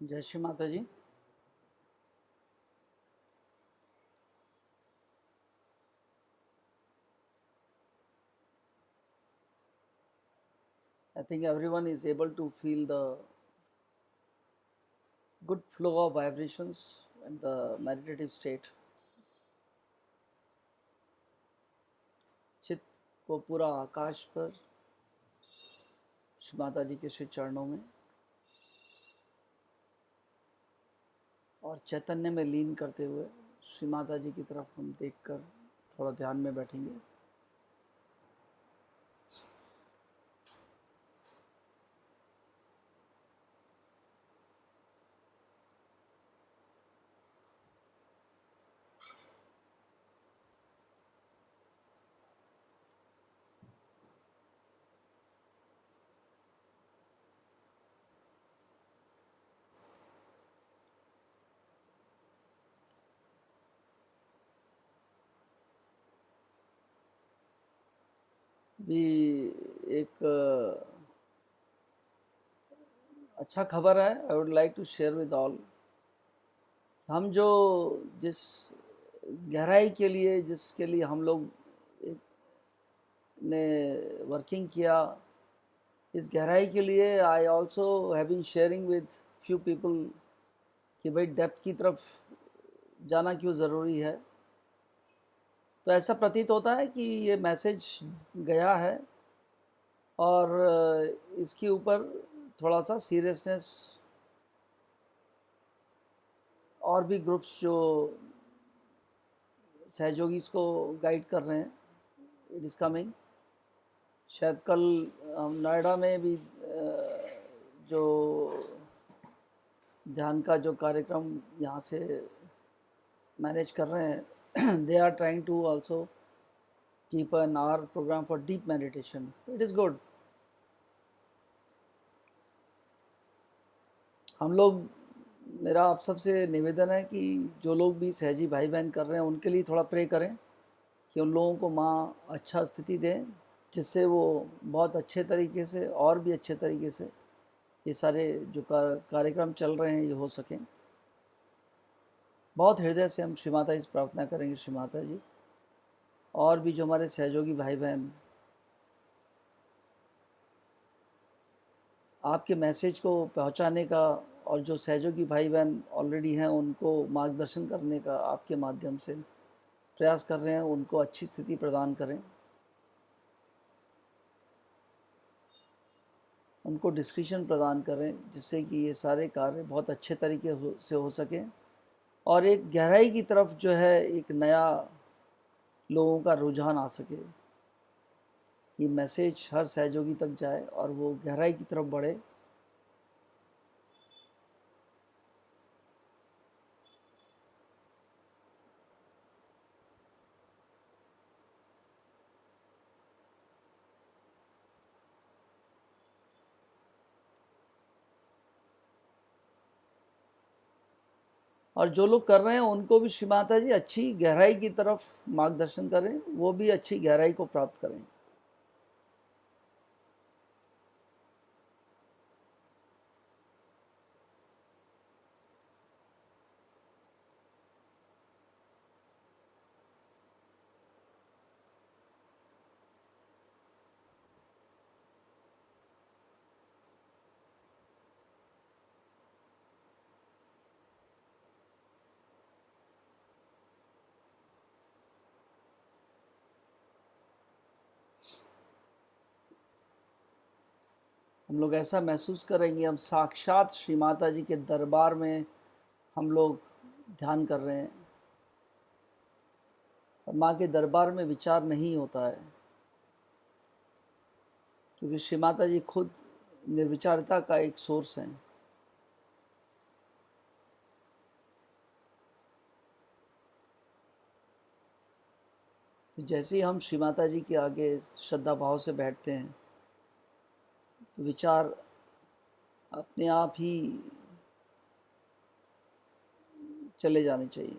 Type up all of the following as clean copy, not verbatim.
जय श्री माता जी। I think everyone is able to feel the good flow of vibrations and the meditative state. चित्त को पूरा आकाश पर श्री माता जी के श्री चरणों में और चैतन्य में लीन करते हुए श्री माता जी की तरफ हम देखकर थोड़ा ध्यान में बैठेंगे। भी एक अच्छा खबर है, I would like to share with all. हम जो जिस गहराई के लिए जिसके लिए हम लोग ने वर्किंग किया, इस गहराई के लिए I also have been sharing with few people कि भाई डेप्थ की तरफ जाना क्यों ज़रूरी है। तो ऐसा प्रतीत होता है कि ये मैसेज गया है और इसके ऊपर थोड़ा सा सीरियसनेस और भी ग्रुप्स जो सहयोगी इसको गाइड कर रहे हैं, इट इज़ कमिंग। शायद कल नोएडा में भी जो ध्यान का जो कार्यक्रम यहाँ से मैनेज कर रहे हैं, they are trying to also keep an hour program for deep meditation. It is good. हम लोग, मेरा आप सबसे निवेदन है कि जो लोग भी सहजी भाई बहन कर रहे हैं उनके लिए थोड़ा प्रे करें कि उन लोगों को माँ अच्छा स्थिति दें, जिससे वो बहुत अच्छे तरीके से और भी अच्छे तरीके से ये सारे जो कार्यक्रम चल रहे हैं ये हो सकें। बहुत हृदय से हम श्री माता जी से प्रार्थना करेंगे। श्री माता जी, और भी जो हमारे सहयोगी भाई बहन आपके मैसेज को पहुंचाने का और जो सहयोगी भाई बहन ऑलरेडी हैं उनको मार्गदर्शन करने का आपके माध्यम से प्रयास कर रहे हैं उनको अच्छी स्थिति प्रदान करें, उनको डिस्क्रिप्शन प्रदान करें, जिससे कि ये सारे कार्य बहुत अच्छे तरीके से हो सकें और एक गहराई की तरफ जो है एक नया लोगों का रुझान आ सके, ये मैसेज हर सहयोगी तक जाए और वो गहराई की तरफ बढ़े। और जो लोग कर रहे हैं उनको भी श्री माता जी अच्छी गहराई की तरफ मार्गदर्शन करें, वो भी अच्छी गहराई को प्राप्त करें। हम लोग ऐसा महसूस करेंगे हम साक्षात श्री माता जी के दरबार में हम लोग ध्यान कर रहे हैं। और माँ के दरबार में विचार नहीं होता है, क्योंकि श्री माता जी खुद निर्विचारता का एक सोर्स हैं। तो जैसे ही हम श्री माता जी के आगे श्रद्धा भाव से बैठते हैं तो विचार अपने आप ही चले जाने चाहिए।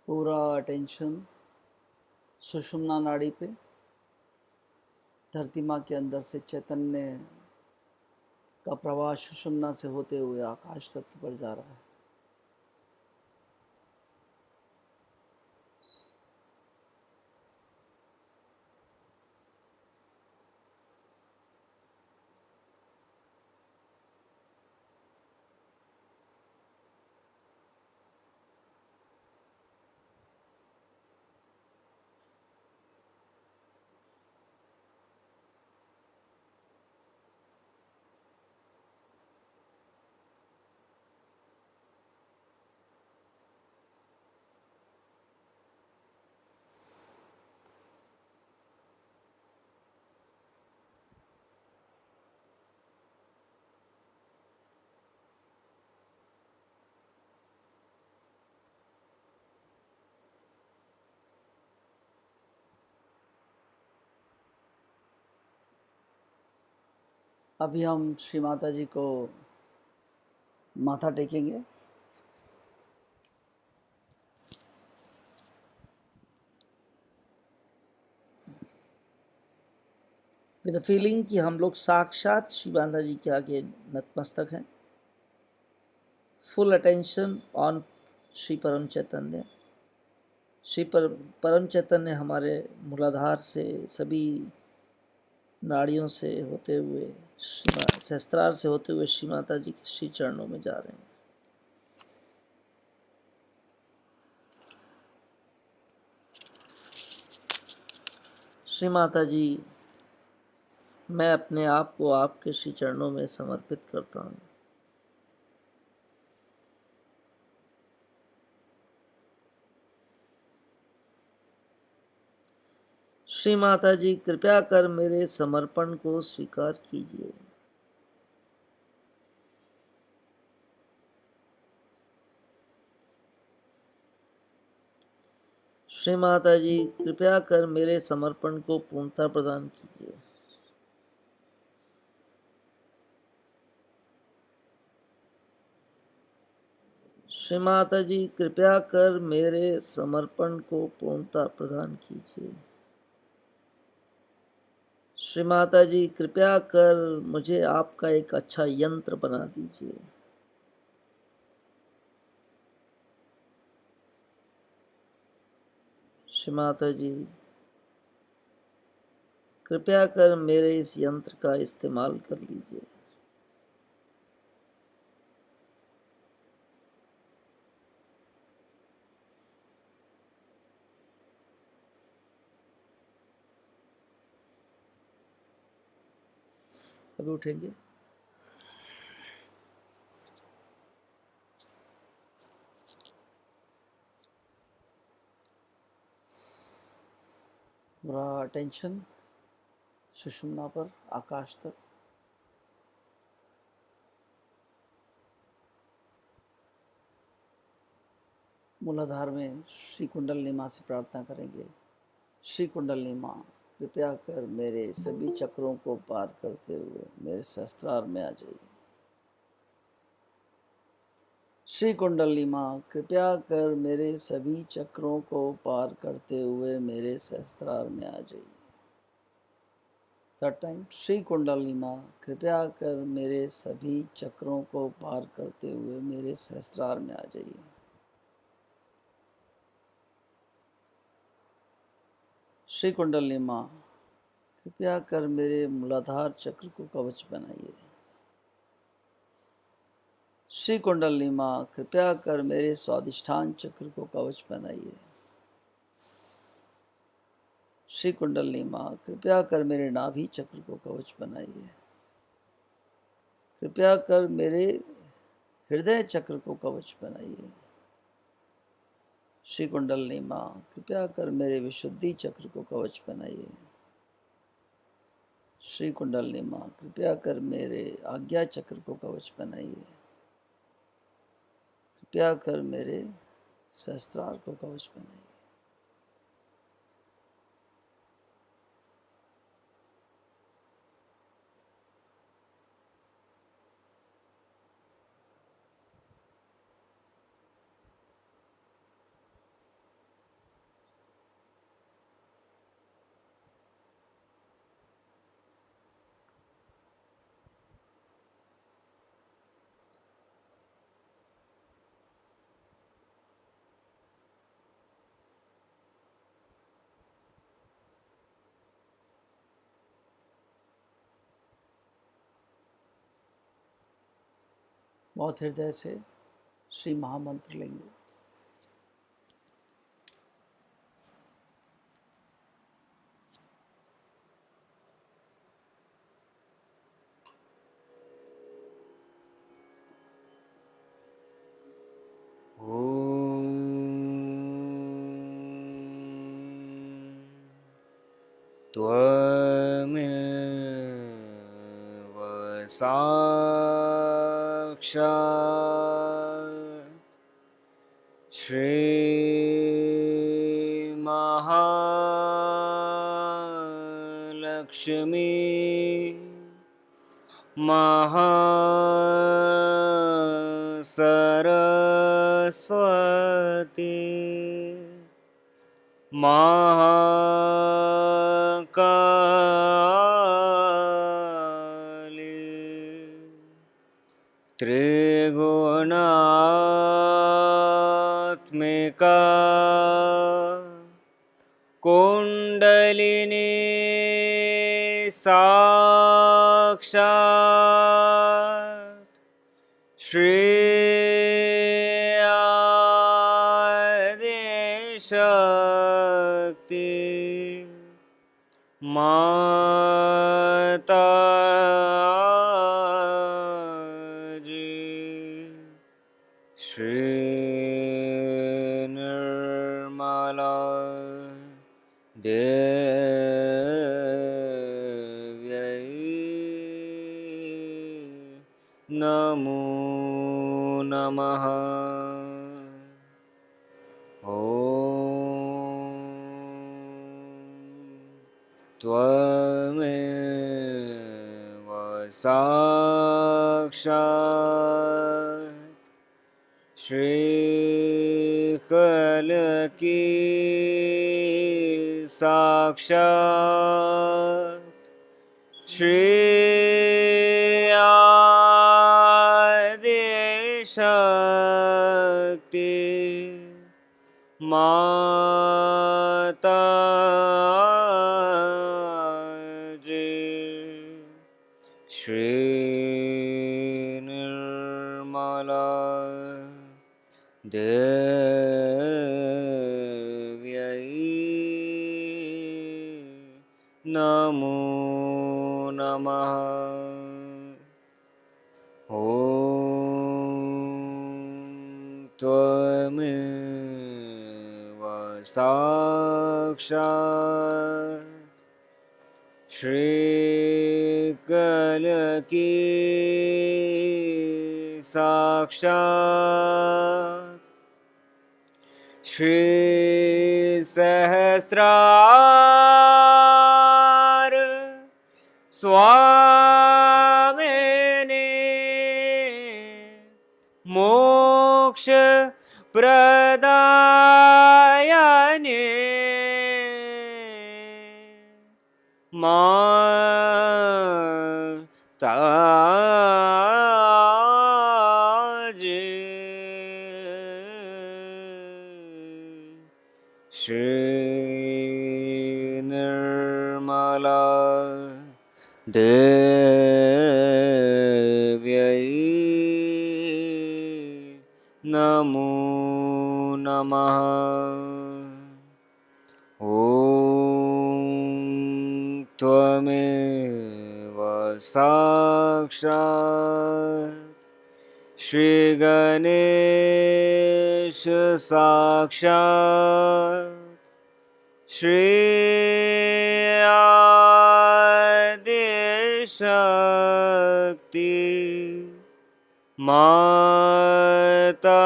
पूरा अटेंशन सुषुम्ना नाड़ी पे, धरती माँ के अंदर से चैतन्य का प्रवाह सुषुम्ना से होते हुए आकाश तत्व पर जा रहा है। अभी हम श्री माता जी को माथा टेकेंगे। विद द फीलिंग कि हम लोग साक्षात श्री माता जी के आगे नतमस्तक हैं। फुल अटेंशन ऑन श्री परम चैतन्य। श्री परम चैतन्य हमारे मूलाधार से सभी नाड़ियों से होते हुए सहस्त्रार से होते हुए श्री माता जी के श्री चरणों में जा रहे हैं। श्री माता जी, मैं अपने आप को आपके श्री चरणों में समर्पित करता हूँ। श्री माता जी, कृपया कर मेरे समर्पण को स्वीकार कीजिए। श्री माता जी, कृपया कर मेरे समर्पण को पूर्णता प्रदान कीजिए। श्री माता जी कृपया कर मेरे समर्पण को पूर्णता प्रदान कीजिए। श्री माता जी कृपया कर मुझे आपका एक अच्छा यंत्र बना दीजिए। श्री माता जी कृपया कर मेरे इस यंत्र का इस्तेमाल कर लीजिए। अभी उठेंगे। मेरा अटेंशन सुषुम्ना पर, आकाश तक। मूलाधार में श्री कुंडलिनी माँ से प्रार्थना करेंगे। श्री कुंडलिनी माँ कृपया कर मेरे सभी चक्रों को पार करते हुए मेरे सहस्त्रार में आ जाइए। श्री कुंडलिनी माँ कृपया कर मेरे सभी चक्रों को पार करते हुए मेरे सहस्त्रार में आ जाइए। थर्ड टाइम, श्री कुंडलिनी माँ कृपया कर मेरे सभी चक्रों को पार करते हुए मेरे सहस्त्रार में आ जाइए। श्री कुंडलिनी माँ कृपया कर मेरे मूलाधार चक्र को कवच बनाइए। श्री कुंडलिनी माँ कृपया कर मेरे स्वादिष्ठान चक्र को कवच बनाइए। श्री कुंडलिनी माँ कृपया कर मेरे नाभि चक्र को कवच बनाइए। कृपया कर मेरे हृदय चक्र को कवच बनाइए। श्री कुंडलिनी माँ कृपया कर मेरे विशुद्धि चक्र को कवच बनाइए। श्री कुंडलिनी माँ कृपया कर मेरे आज्ञा चक्र को कवच बनाइए। कृपया कर मेरे सहस्त्रार को कवच बनाइए। बहुत हृदय से श्री महामंत्र लेंगे। त्वमेव साक्षात् श्रीमहालक्ष्मी महासरस्वती महाकाली त्रिगुणात्मिका कुंडलिनी साक्षात् श्री आदिशक्ति माता जी श्री निर्मला देव्यै नमो नमः। त्वमेव साक्षात् श्रीकल की साक्षात श्री आदि शक्ति माता जी श्री निर्मला देव्यै नमो नमः। ॐ त्वमेव साक्षात् श्रीकल की साक्षात् श्री सहस्रार स्वामिने मोक्ष प्रदायने माता जी श्री निर्मला देव्यै नमो नमः। ॐ त्वमेव साक्षात् श्री गणेश साक्षात् श्री आदि शक्ति माता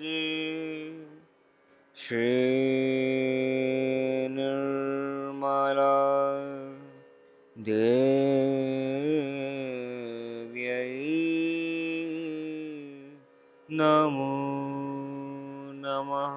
जी श्री निर्मला देव्यै नमो नमः।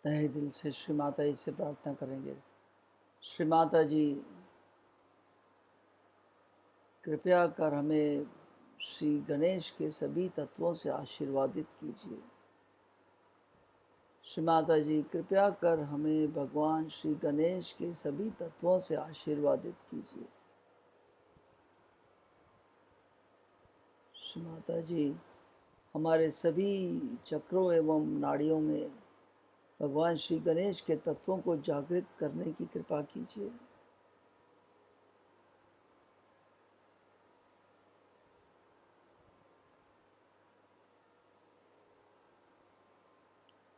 तहे दिल से श्री माता जी से प्रार्थना करेंगे। श्री माता जी, कृपया कर हमें श्री गणेश के सभी तत्वों से आशीर्वादित कीजिए। श्री माता जी, कृपया कर हमें भगवान श्री गणेश के सभी तत्वों से आशीर्वादित कीजिए। श्री माता जी, हमारे सभी चक्रों एवं नाड़ियों में भगवान श्री गणेश के तत्वों को जागृत करने की कृपा कीजिए।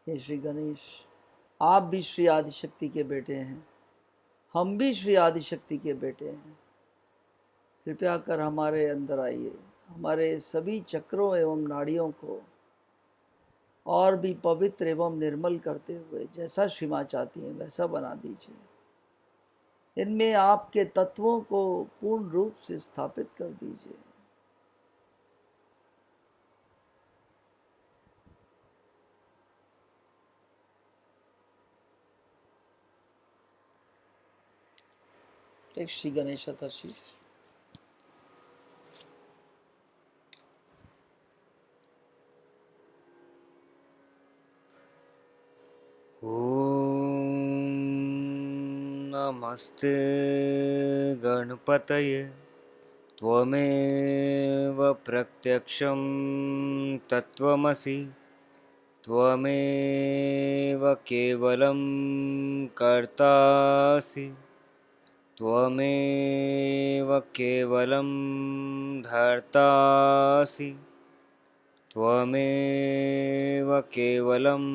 हे श्री गणेश, आप भी श्री आदिशक्ति के बेटे हैं, हम भी श्री आदिशक्ति के बेटे हैं। कृपया कर हमारे अंदर आइए, हमारे सभी चक्रों एवं नाड़ियों को और भी पवित्र एवं निर्मल करते हुए जैसा श्री माँ चाहती हैं वैसा बना दीजिए। इनमें आपके तत्वों को पूर्ण रूप से स्थापित कर दीजिए। एक श्री गणेश शीश। नमस्ते गणपतये त्वमेव प्रत्यक्षं तत्त्वमसि त्वमेव केवलं कर्तासि त्वमेव केवलं धर्तासि त्वमेव केवलं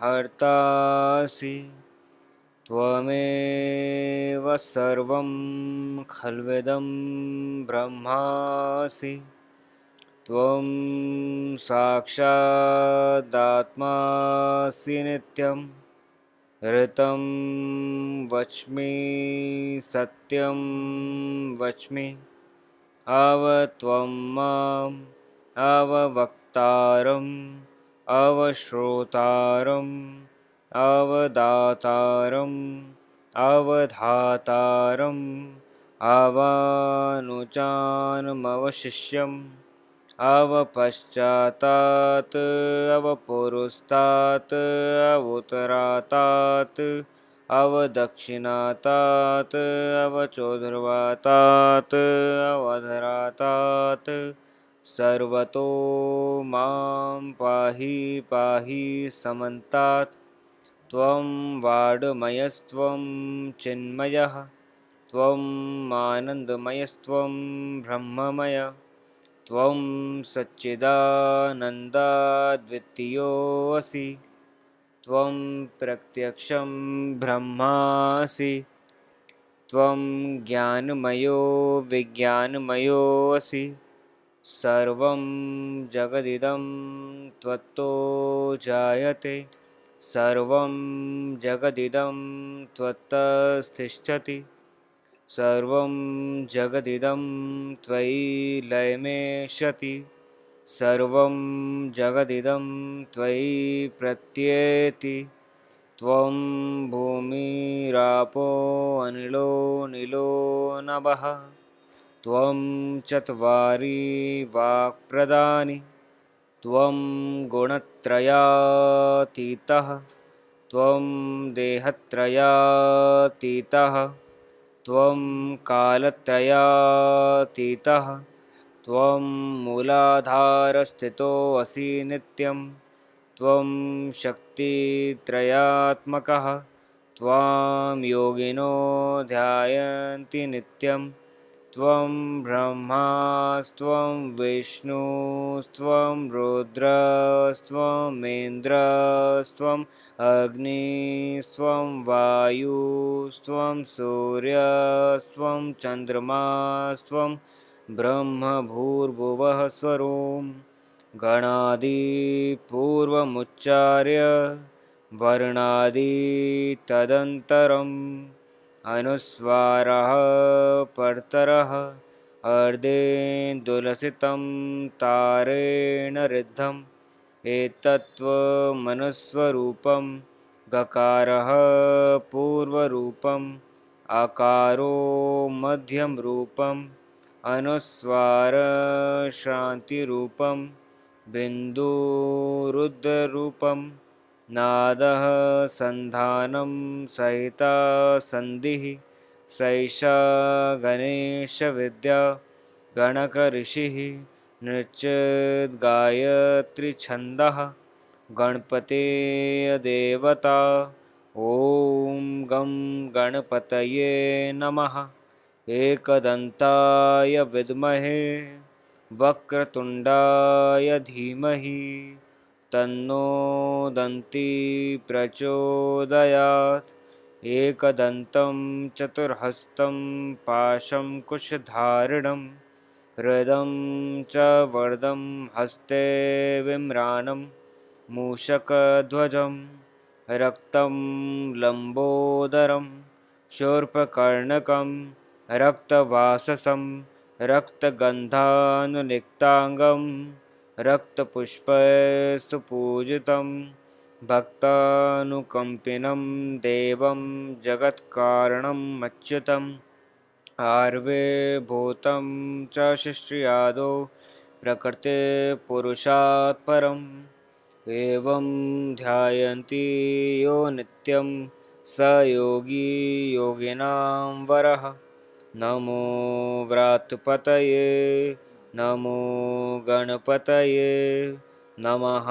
हर्तासि त्वमेव सर्वं खल्विदं ब्रह्मासि त्वं साक्षादात्मासि नित्यं ऋतं वच्मि सत्यं वच्मि त्वं माम् अववक्तारम् अवश्रोतारम् अवदातारम् अवधातारम् अवानुजानमवशिष्यम् अवपश्चातात् अवपुरस्तात् अवोत्तरातात् अवदक्षिणातात् अवचोर्ध्वातात् अवधरातात् सर्वतो मां पाहि पाहि समन्तात् त्वं वाङ्मयस्त्वं चिन्मयः त्वं आनन्दमयस्त्वं ब्रह्ममय त्वं सच्चिदानन्दाद्वितीयोऽसि त्वं प्रत्यक्षं ब्रह्मासि त्वं ज्ञानमयो विज्ञानमयोऽसि सर्वं जगदिदं त्वत्तो जायते सर्वं जगदिदं त्वत्तस्तिष्ठति सर्वं जगदिदं त्वयि लयमेष्यति सर्वं जगदिदं त्वयि प्रत्येति त्वं भूमिरापो अनिलो निलो नभः त्वं चत्वारि वाक्प्रदानि त्वं गुणत्रयातीतः त्वं देहत्रयातीतः त्वं कालत्रयातीतः त्वं मूलाधारस्थितोऽसि नित्यं त्वं शक्तित्रयात्मकः त्वां योगिनो ध्यायन्ति नित्यं त्वं ब्रह्मास्त्वं विष्णुस्त्वं रुद्रस्त्वमेन्द्रस्त्वम् अग्निस्त्वं वायुस्त्वं सूर्यस्त्वं चन्द्रमास्त्वं ब्रह्मभूर्भुवः स्वरों गणादिपूर्वमुच्चार्य वर्णादि तदन्तरम् अनुस्वारः परतरः अर्धेन्दुलसितं तारेण ऋद्धम् एतत्त्वमनुस्वरूपं गकारः पूर्वरूपम् आकारो मध्यं रूपम् अनुस्वारशान्तिरूपं बिन्दुरुद्धरूपं नादः सन्धानं सहिता सन्धिः सैषा गणेशविद्या गणकऋषिः नृचित् गायत्रीछन्दः गणपतेः देवता ॐ गं गणपतये नमः एकदन्ताय विद्महे वक्रतुण्डाय धीमहि तन्नो दन्ती प्रचोदयात् एकदन्तं चतुर्हस्तं पाशं कुशधारिणं हृदं च वरदं हस्ते विम्राणं मूषकध्वजं रक्तं लम्बोदरं शूर्पकर्णकं रक्तवाससं रक्तगन्धानुलिप्ताङ्गं रक्तपुष्पैस्तुपूजितं भक्तानुकम्पिनं देवं जगत्कारणम् अच्युतम् आविर्भूतं च शिष्यादौ प्रकृतिपुरुषात् परम् एवं ध्यायन्ति यो नित्यं स योगी योगिनां वरः नमो व्रातपतये नमो गणपतये नमः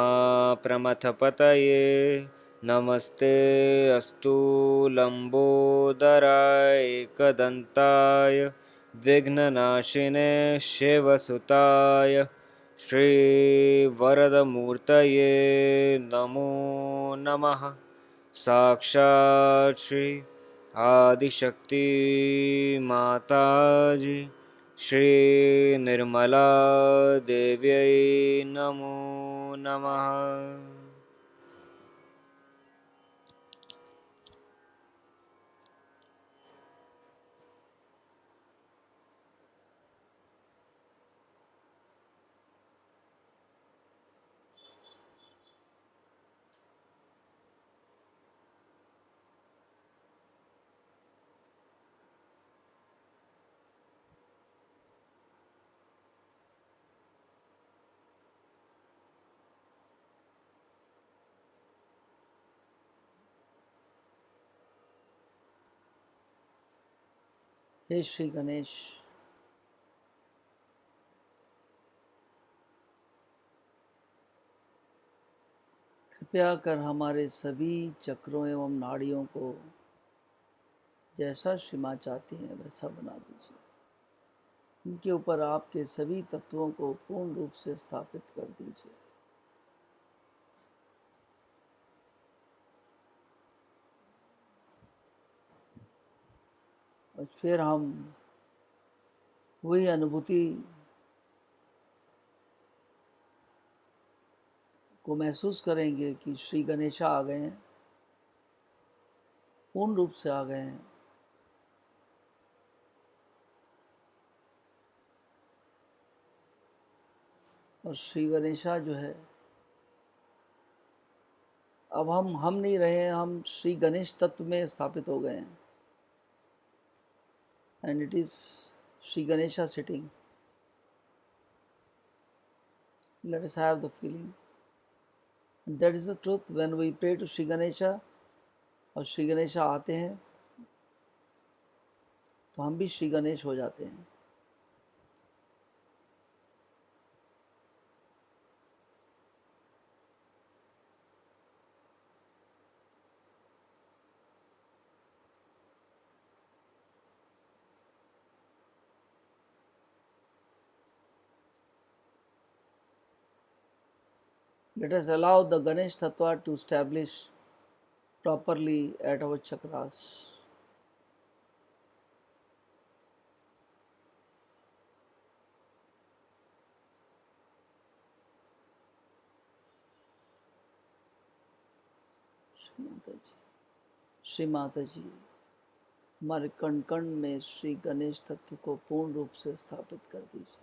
प्रमथपतये नमस्ते अस्तु लंबोदराय एकदन्ताय विघ्ननाशिने शिवसुताय श्रीवरदमूर्तये नमो नमः। साक्षात् श्री आदिशक्ति माताजी श्री निर्मला देव्यै नमो नमः। हे श्री गणेश, कृपया कर हमारे सभी चक्रों एवं नाड़ियों को जैसा श्री माँ चाहती हैं वैसा बना दीजिए। इनके ऊपर आपके सभी तत्वों को पूर्ण रूप से स्थापित कर दीजिए। और फिर हम वही अनुभूति को महसूस करेंगे कि श्री गणेशा आ गए हैं, पूर्ण रूप से आ गए हैं। और श्री गणेशा जो है, अब हम नहीं रहे हैं, हम श्री गणेश तत्व में स्थापित हो गए हैं। And it is Shri Ganesha sitting. Let us have the feeling, that is the truth. When we pray to Shri Ganesha और श्री गणेशा आते हैं तो हम भी श्री गणेश हो जाते हैं। Let us allow the Ganesh Tattva to establish properly at our chakras. Shri Mata जी, हमारे कण कण में श्री गणेश तत्व को पूर्ण रूप से स्थापित कर दीजिए।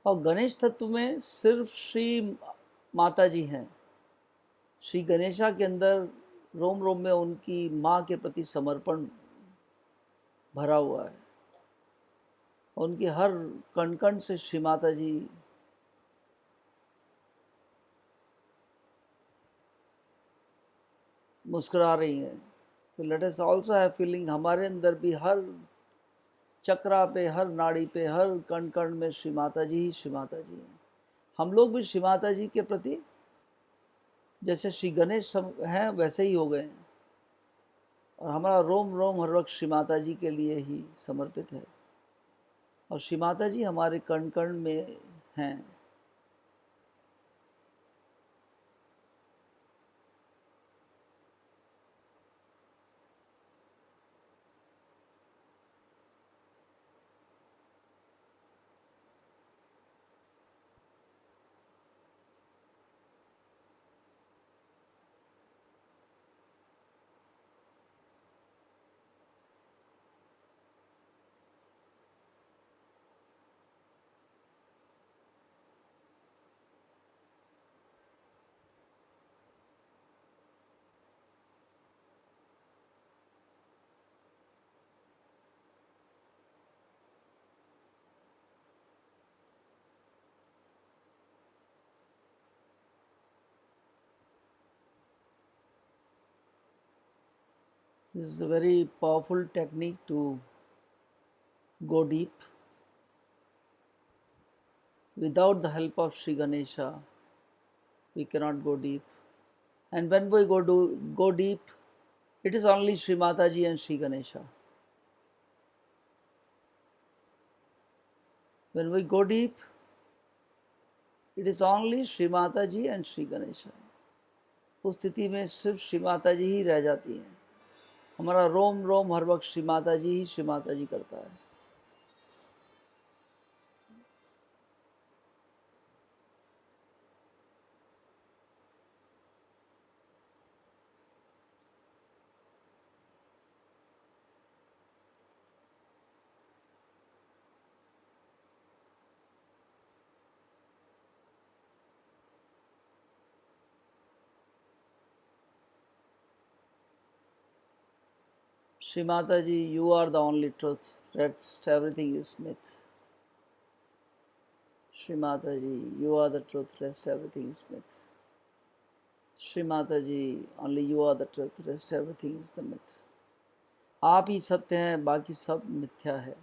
और गणेश तत्व में सिर्फ श्री माता जी हैं। श्री गणेशा के अंदर रोम रोम में उनकी माँ के प्रति समर्पण भरा हुआ है। उनकी हर कण कण से श्री माता जी मुस्कुरा रही हैं। तो let us also have feeling, हमारे अंदर भी हर चक्रा पे, हर नाड़ी पे, हर कण कण में श्री माता जी ही श्री माता जी हैं। हम लोग भी श्री माता जी के प्रति जैसे श्री गणेश हैं वैसे ही हो गए हैं। और हमारा रोम रोम हर वक्त श्री माता जी के लिए ही समर्पित है। और श्री माता जी हमारे कण कण में हैं। This is a very powerful technique to go deep. Without the help of Sri Ganesha, we cannot go deep. And when we go deep, it is only Sri Mataji and Sri Ganesha. When we go deep, it is only Sri Mataji and Sri Ganesha. उस स्थिति में सिर्फ श्री माता जी ही रह जाती हैं. हमारा रोम रोम हर वक्त श्री माता जी ही श्री माता जी करता है. Shri Mataji, you are the only truth. Rest everything is myth. Shri Mataji, you are the truth. Rest everything is myth. Shri Mataji, only you are the truth. Rest everything is the myth. आप ही सत्य हैं, बाकी सब मिथ्या है.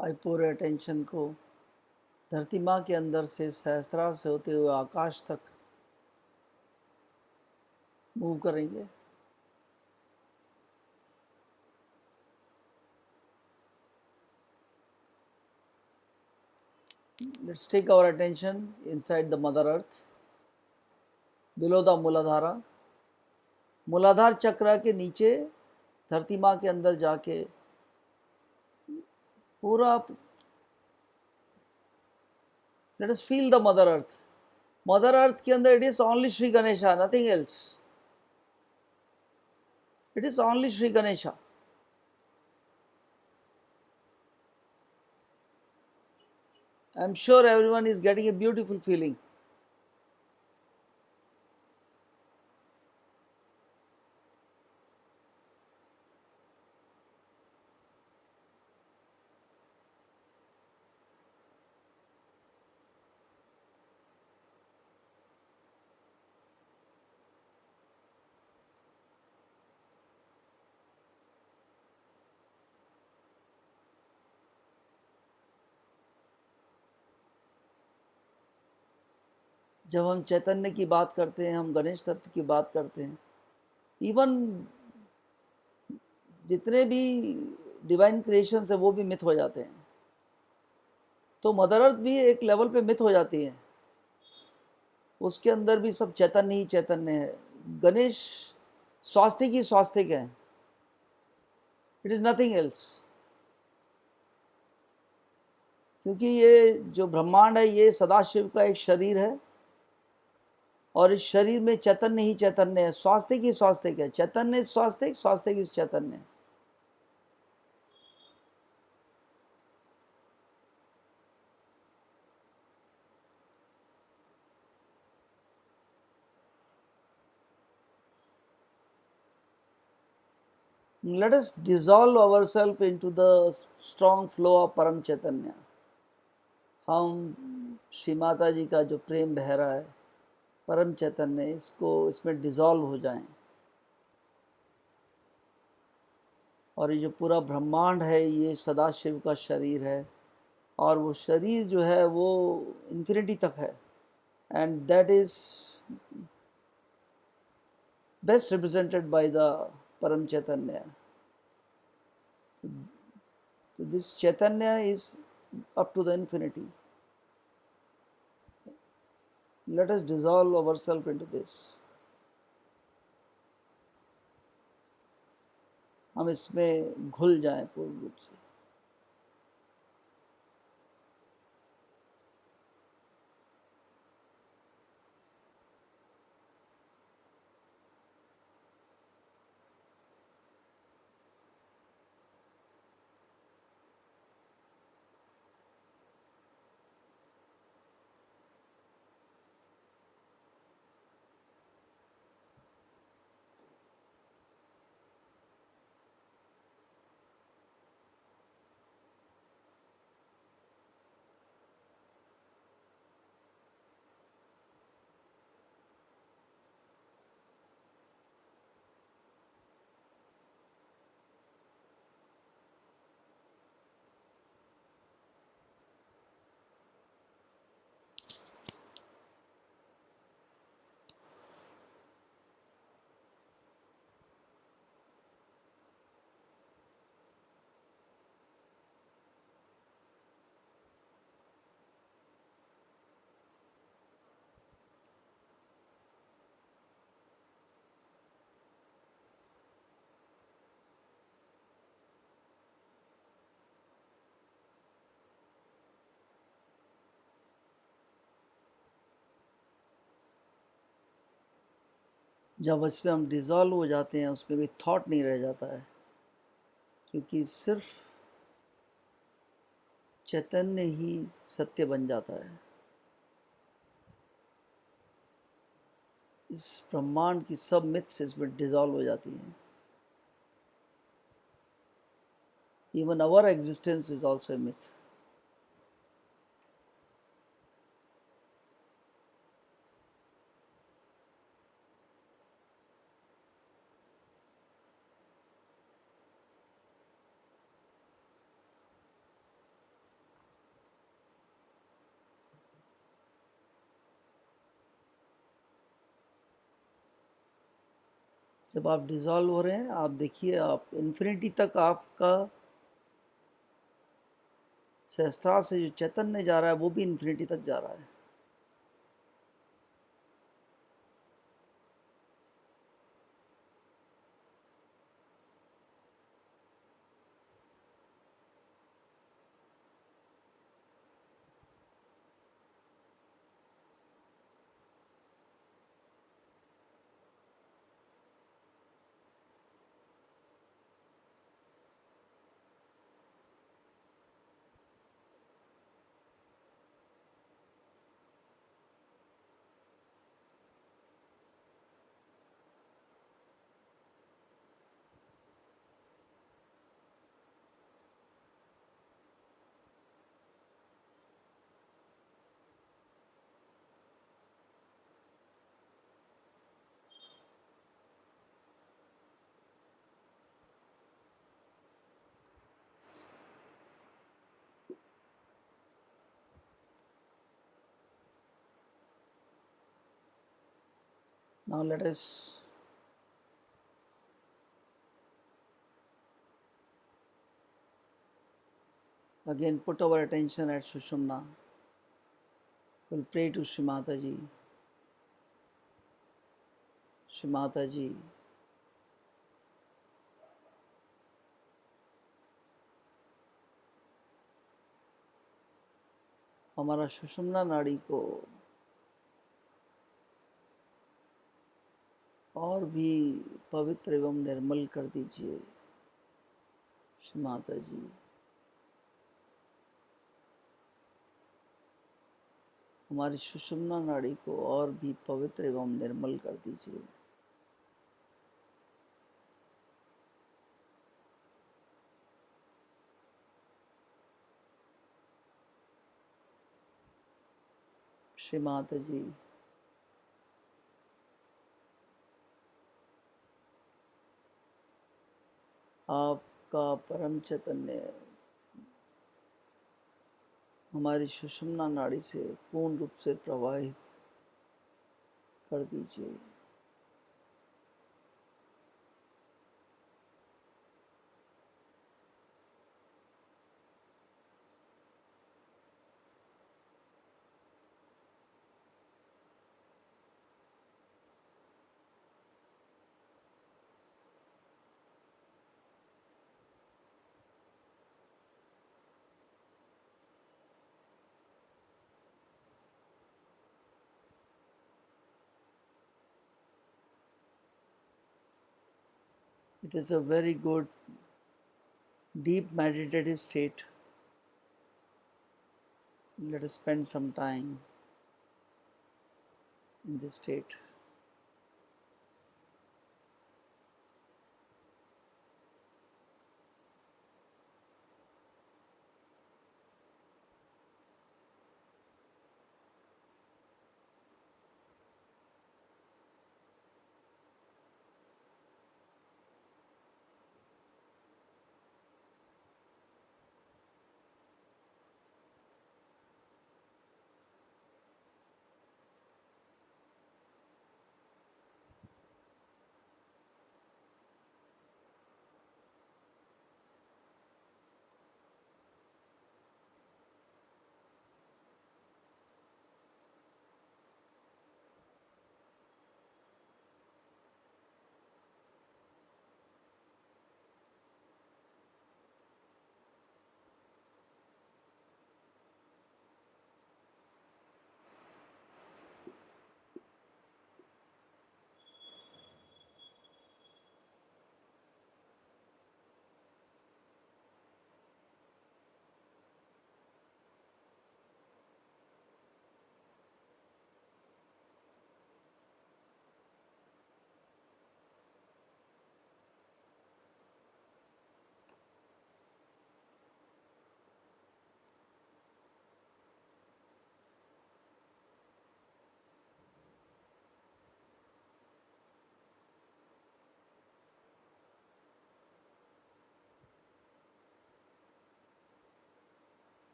भाई पूरे attention को धरती माँ के अंदर से सहस्त्रार से होते हुए आकाश तक मूव करेंगे. Let's take our attention inside the Mother Earth, below the Muladhara. मूलाधार चक्र के नीचे धरती माँ के अंदर जाके पूरा let us feel the Mother Earth. Mother Earth के अंदर it is only Sri Ganesha, nothing else. It is only Sri Ganesha. I am sure everyone is getting a beautiful feeling. जब हम चैतन्य की बात करते हैं, हम गणेश तत्व की बात करते हैं, इवन जितने भी डिवाइन क्रिएशंस है वो भी मिथ हो जाते हैं. तो मदर अर्थ भी एक लेवल पे मिथ हो जाती है. उसके अंदर भी सब चैतन्य ही चैतन्य है. गणेश स्वास्तिक ही स्वास्तिक है. It is nothing else. क्योंकि ये जो ब्रह्मांड है ये सदाशिव का एक शरीर है और इस शरीर में चैतन्य ही चैतन्य है. स्वास्तिक ही स्वास्तिक है. चैतन्य स्वास्तिक, स्वास्तिक इस चैतन्य. Let us dissolve ourselves into the strong flow of परम चैतन्य. हम श्री माता जी का जो प्रेम बह रहा है परम चैतन्य, इसमें डिसॉल्व हो जाएं. और ये जो पूरा ब्रह्मांड है ये सदाशिव का शरीर है और वो शरीर जो है वो इन्फिनिटी तक है. And that is best represented by the param chaitanya. This chaitanya is up to the infinity. Let us dissolve ourselves into this. हम इसमें घुल जाएं पूर्ण रूप से. जब उसमें हम डिज़ोल्व हो जाते हैं, उसमें कोई थॉट नहीं रह जाता है, क्योंकि सिर्फ चैतन्य ही सत्य बन जाता है। इस ब्रह्मांड की सब मिथ्स इसमें डिज़ोल्व हो जाती हैं। Even our existence is also a myth. जब आप डिज़ोल्व हो रहे हैं, आप देखिए, आप इन्फिनिटी तक आपका सहस्त्रार से जो चैतन्य जा रहा है वो भी इन्फिनिटी तक जा रहा है। Now let us again put our attention at Sushumna. We'll pray to Shri Mataji. Shri Mataji, हमारा सुषुम्ना नाड़ी को और भी पवित्र एवं निर्मल कर दीजिए। श्री माता जी, हमारी सुषुम्ना नाड़ी को और भी पवित्र एवं निर्मल कर दीजिए। श्री माता जी, आपका परम चैतन्य हमारी सुषुम्ना नाड़ी से पूर्ण रूप से प्रवाहित कर दीजिए। It is a very good deep meditative state. Let us spend some time in this state.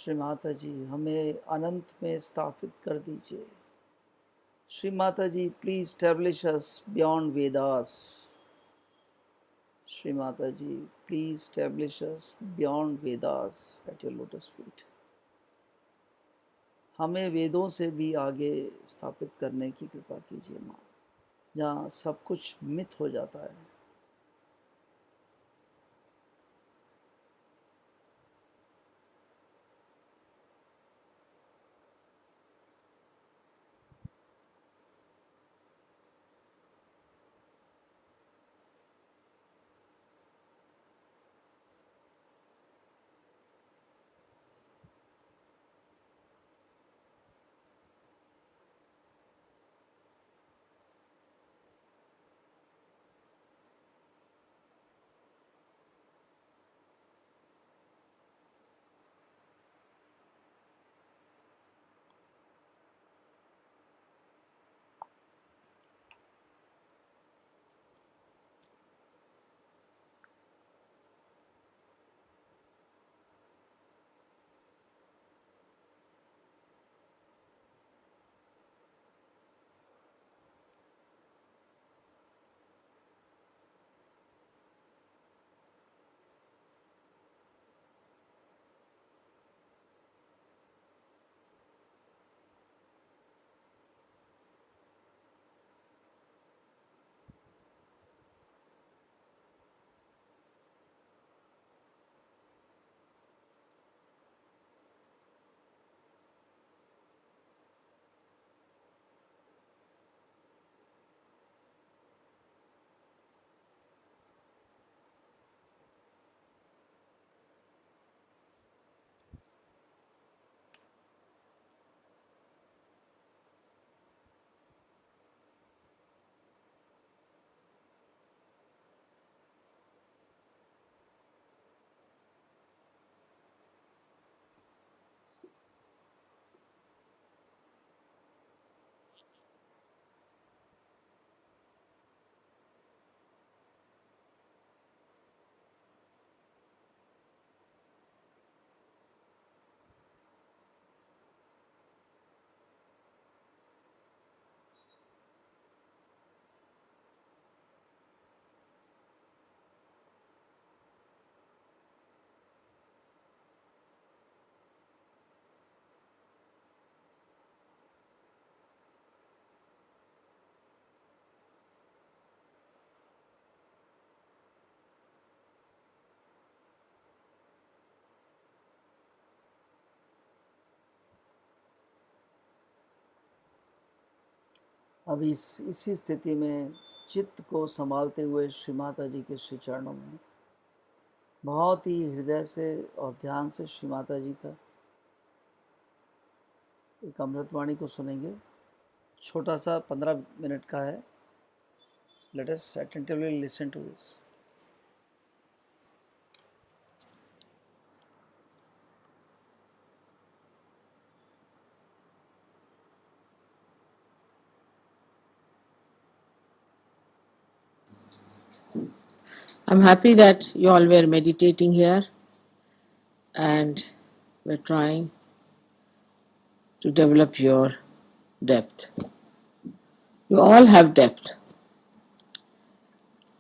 Shri Mata जी हमें अनंत में स्थापित कर दीजिए। Shri Mata ji please establish us beyond Vedas. Shri Mata ji please establish us beyond Vedas at your lotus feet. हमें वेदों से भी आगे स्थापित करने की कृपा कीजिए माँ, जहाँ सब कुछ मिथ हो जाता है। अब इसी स्थिति में चित्त को संभालते हुए श्री माता जी के श्री चरणों में बहुत ही हृदय से और ध्यान से श्री माता जी का एक अमृतवाणी को सुनेंगे। छोटा सा 15 मिनट का है। Let us attentively listen to this. I'm happy that you all were meditating here and were trying to develop your depth. You all have depth,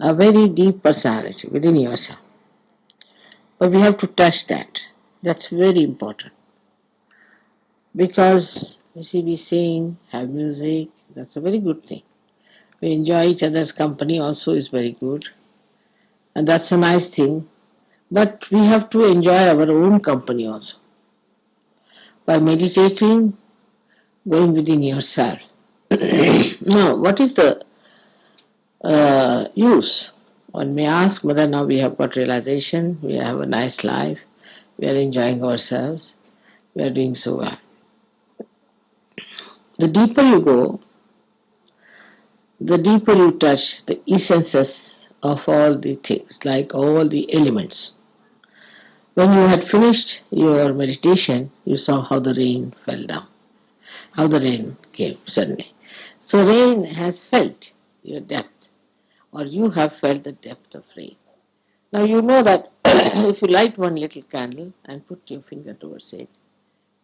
a very deep personality within yourself. But we have to touch that. That's very important. Because, you see, we sing, have music, that's a very good thing. We enjoy each other's company also is very good. And that's a nice thing. But we have to enjoy our own company also. By meditating, going within yourself. Now, what is the use? One may ask, Mother, now we have got realization, we have a nice life, we are enjoying ourselves, we are doing so well. The deeper you go, the deeper you touch the essences of all the things, like all the elements. When you had finished your meditation, you saw how the rain fell down, how the rain came suddenly. So rain has felt your depth, or you have felt the depth of rain. Now you know that if you light one little candle and put your finger towards it,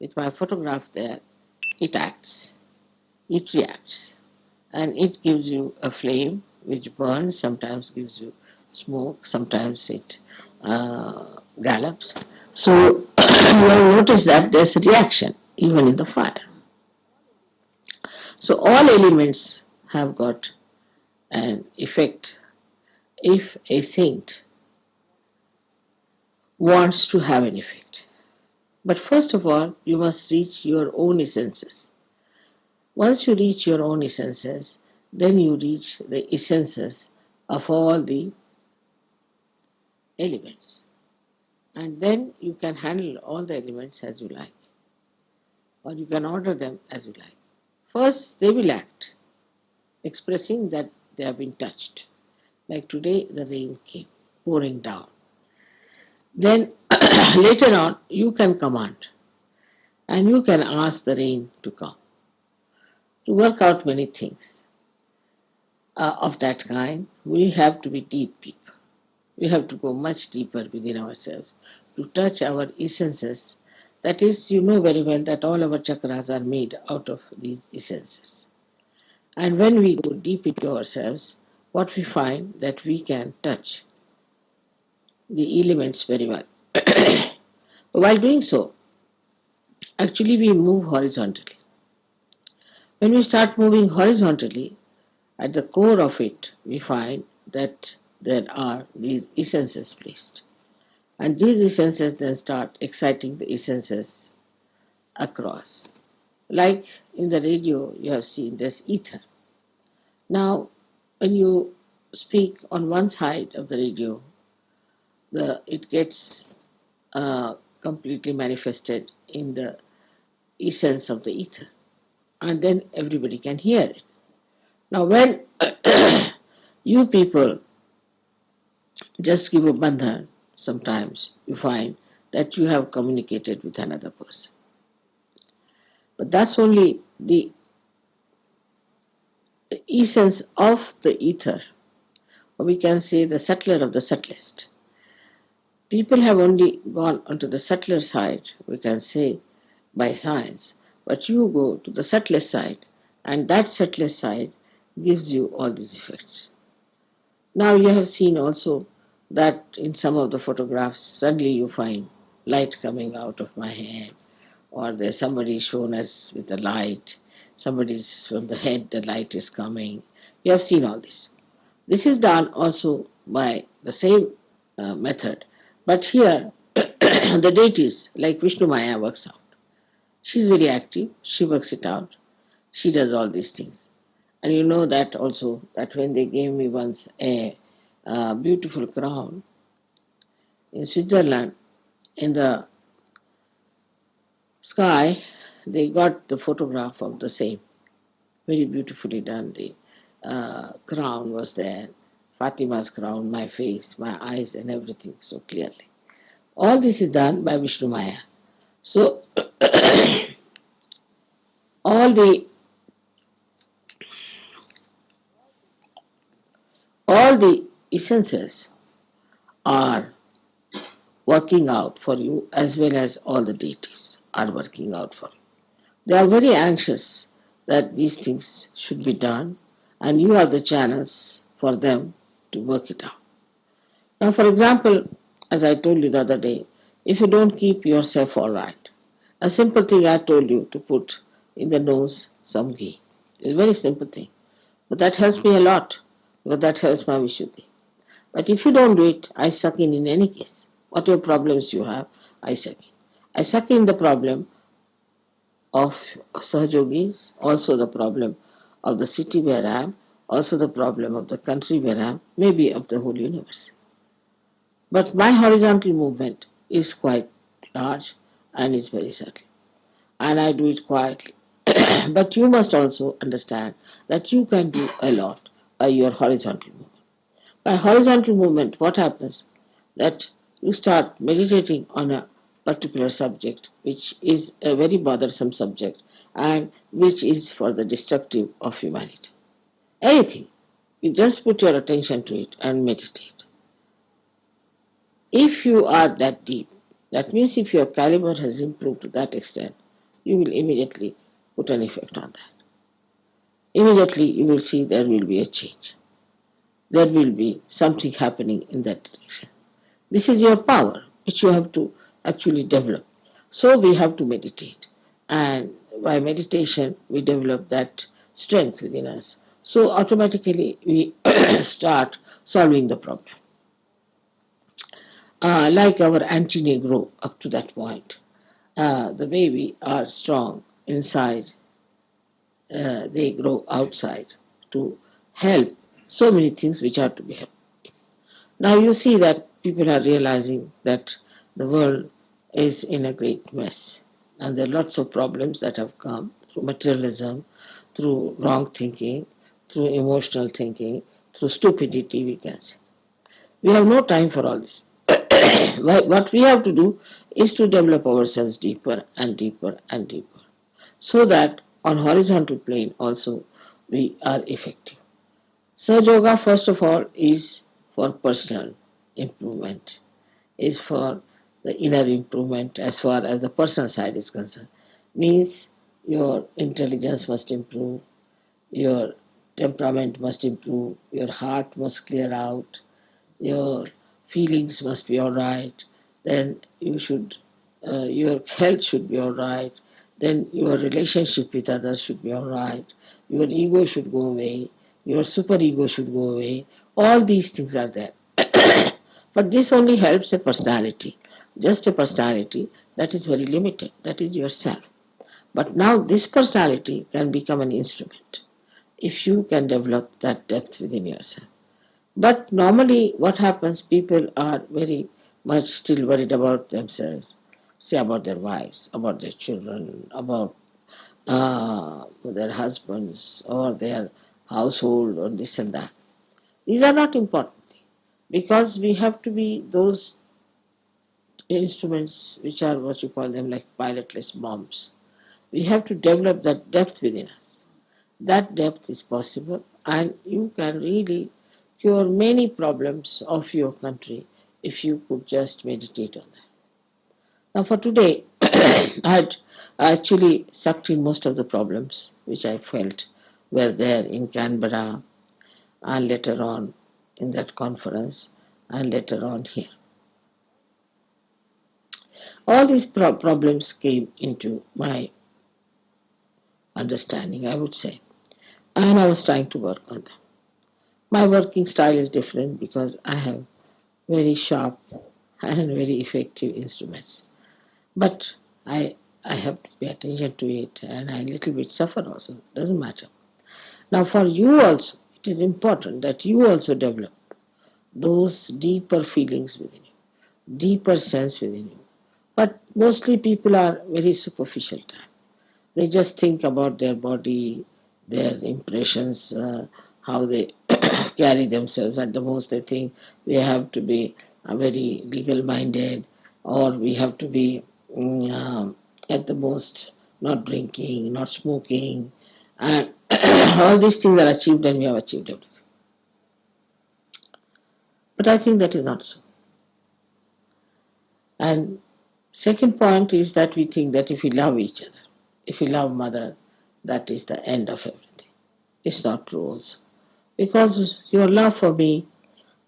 with my photograph there, it acts, it reacts, and it gives you a flame which burns, sometimes gives you smoke, sometimes it gallops. So you have noticed that there's a reaction even in the fire. So all elements have got an effect if a saint wants to have an effect. But first of all, you must reach your own essences. Once you reach your own essences, then you reach the essences of all the elements. And then you can handle all the elements as you like, or you can order them as you like. First, they will act, expressing that they have been touched. Like today, the rain came pouring down. Then later on, you can command and you can ask the rain to come, to work out many things of that kind. We have to be deep people. We have to go much deeper within ourselves to touch our essences. That is, you know very well that all our chakras are made out of these essences. And when we go deep into ourselves, what we find that we can touch the elements very well. While doing so, actually we move horizontally. When we start moving horizontally, at the core of it, we find that there are these essences placed. And these essences then start exciting the essences across. Like in the radio, you have seen there's ether. Now, when you speak on one side of the radio, it gets completely manifested in the essence of the ether, and then everybody can hear it. Now, when you people just give a bandhan, sometimes you find that you have communicated with another person. But that's only the essence of the ether, or we can say the subtler of the subtlest. People have only gone onto the subtler side, we can say, by science, but you go to the subtlest side, and that subtlest side gives you all these effects. Now you have seen also that in some of the photographs, suddenly you find light coming out of my head, or there's somebody shown us with the light, somebody's from the head, the light is coming. You have seen all this. This is done also by the same method, but here the deities like Vishnu Maya works out. She's very active, she works it out, she does all these things. And you know that also, that when they gave me once a beautiful crown in Switzerland, in the sky, they got the photograph of the same. Very beautifully done. The crown was there, Fatima's crown, my face, my eyes, and everything so clearly. All this is done by Vishnu Maya. So, all the essences are working out for you, as well as all the deities are working out for you. They are very anxious that these things should be done, and you are the channels for them to work it out. Now, for example, as I told you the other day, if you don't keep yourself all right, a simple thing I told you to put in the nose some ghee. It's a very simple thing. But that helps me a lot, because that helps my Vishuddhi. But if you don't do it, I suck in any case. Whatever problems you have, I suck in. I suck in the problem of Sahajogis, also the problem of the city where I am, also the problem of the country where I am, maybe of the whole universe. But my horizontal movement is quite large and is very subtle. And I do it quietly. But you must also understand that you can do a lot by your horizontal movement. By horizontal movement, what happens? That you start meditating on a particular subject, which is a very bothersome subject, and which is for the destructive of humanity. Anything. You just put your attention to it and meditate. If you are that deep, that means if your caliber has improved to that extent, you will immediately put an effect on that. Immediately you will see there will be a change. There will be something happening in that direction. This is your power, which you have to actually develop. So we have to meditate. And by meditation, we develop that strength within us. So automatically we start solving the problem. Like our antennae grow up to that point. The way we are strong inside, they grow outside to help so many things which are to be helped. Now you see that people are realizing that the world is in a great mess, and there are lots of problems that have come through materialism, through wrong thinking, through emotional thinking, through stupidity, we can say. We have no time for all this. What we have to do is to develop ourselves deeper and deeper and deeper, so that on horizontal plane also we are effective. Surge Yoga, first of all, is for personal improvement, is for the inner improvement as far as the personal side is concerned. Means your intelligence must improve, your temperament must improve, your heart must clear out, your feelings must be all right, then your health should be all right, then your relationship with others should be all right, your ego should go away, your superego should go away. All these things are there. But this only helps a personality, just a personality that is very limited, that is yourself. But now this personality can become an instrument if you can develop that depth within yourself. But normally, what happens, people are very much still worried about themselves, say about their wives, about their children, about their husbands, or their household, or this and that. These are not important because we have to be those instruments which are what you call them like pilotless bombs. We have to develop that depth within us. That depth is possible, and you can really cure many problems of your country if you could just meditate on that. Now, for today, I had actually sucked in most of the problems which I felt were there in Canberra and later on in that conference and later on here. All these problems came into my understanding, I would say, and I was trying to work on them. My working style is different because I have very sharp and very effective instruments. But I have to pay attention to it and I a little bit suffer also. Doesn't matter. Now for you also, it is important that you also develop those deeper feelings within you, deeper sense within you. But mostly people are very superficial time. They just think about their body, their impressions, how they carry themselves. At the most, they think they have to be very legal-minded, or we have to be at the most not drinking, not smoking, and all these things are achieved, and we have achieved everything. But I think that is not so. And second point is that we think that if we love each other, if we love mother, that is the end of everything. It's not true also. Because your love for me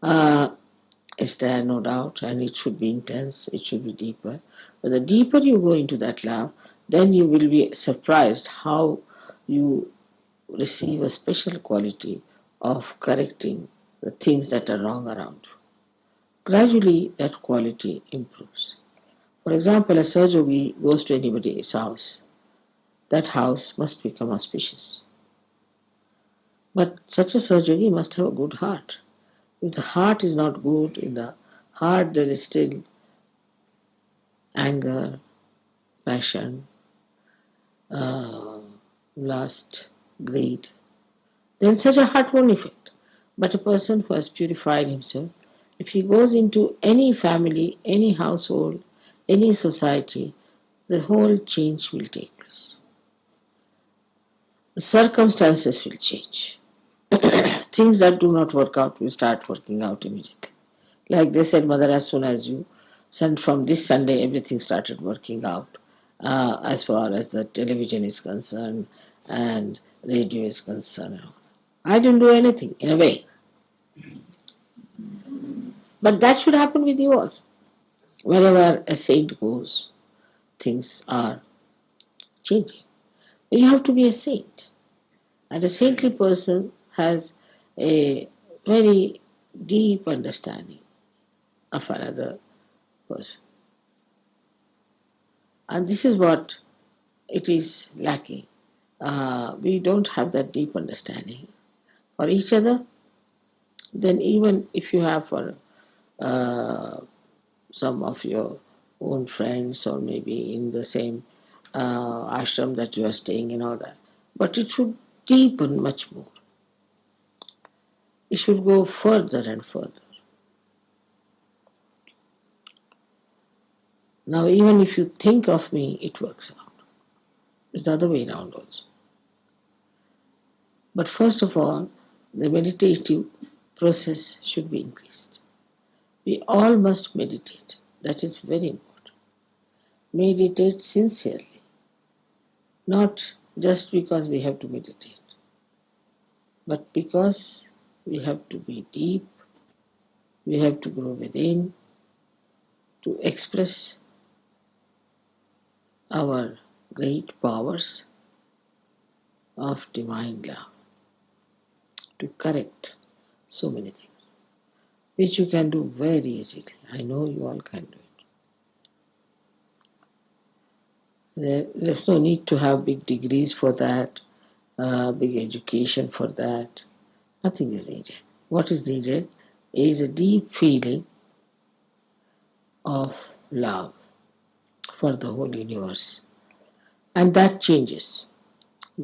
is there, no doubt, and it should be intense, it should be deeper. But the deeper you go into that love, then you will be surprised how you receive a special quality of correcting the things that are wrong around you. Gradually, that quality improves. For example, a Sahaja Yogi goes to anybody's house. That house must become auspicious. But such a Sahaja Yogi must have a good heart. If the heart is not good, in the heart there is still anger, passion, lust, greed, then such a heart won't affect. But a person who has purified himself, if he goes into any family, any household, any society, the whole change will take place. The circumstances will change. Things that do not work out will start working out immediately. Like they said, Mother, as soon as you sent from this Sunday, everything started working out. as far as the television is concerned and radio is concerned. I didn't do anything in a way. But that should happen with you also. Wherever a saint goes, things are changing. You have to be a saint. And a saintly person has a very deep understanding of another person. And this is what it is lacking. We don't have that deep understanding for each other. Then even if you have for some of your own friends or maybe in the same ashram that you are staying in, all that, but it should deepen much more. It should go further and further. Now even if you think of me, it works out. It's the other way around also. But first of all, the meditative process should be increased. We all must meditate. That is very important. Meditate sincerely, not just because we have to meditate, but because we have to be deep, we have to grow within, to express our great powers of divine love, to correct so many things, which you can do very easily. I know you all can do it. There's no need to have big degrees for that, big education for that. Nothing is needed. What is needed is a deep feeling of love for the whole universe. And that changes.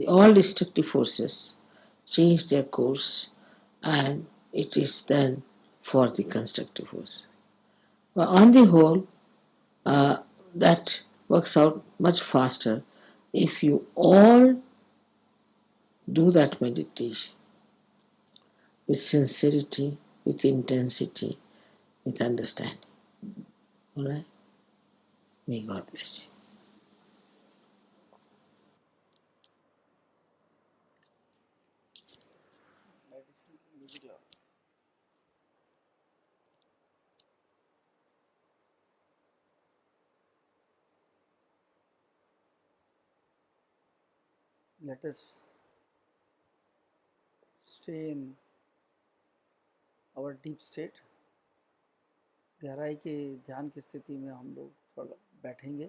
All destructive forces change their course, and it is then for the constructive force. But on the whole, that works out much faster if you all do that meditation with sincerity, with intensity, with understanding. Alright? May God bless you. Let us stay in our deep state. गहराई के ध्यान की स्थिति में हम लोग थोड़ा बैठेंगे.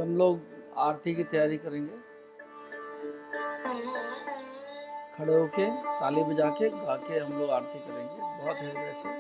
हम लोग आरती की तैयारी करेंगे। खड़े होके ताली बजा के गा के हम लोग आरती करेंगे। बहुत है वैसे।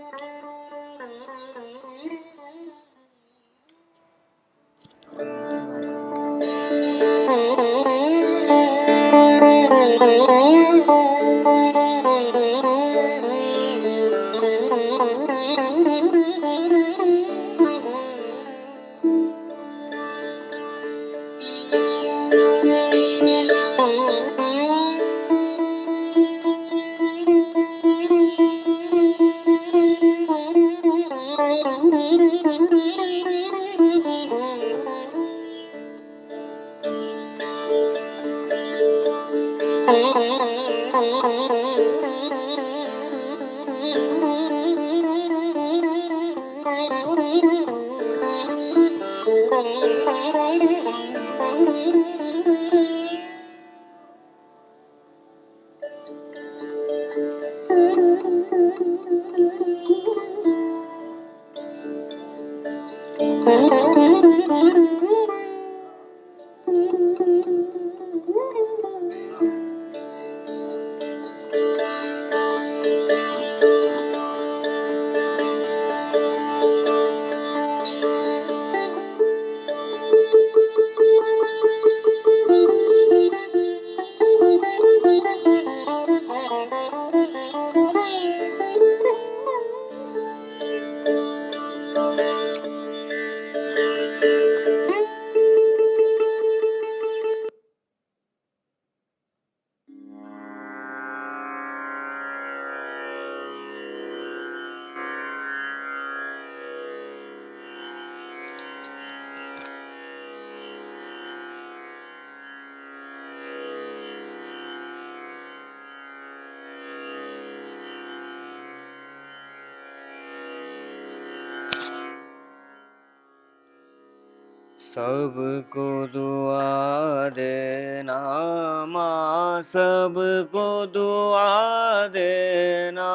सबको दुआ देना माँ, सबको दुआ देना।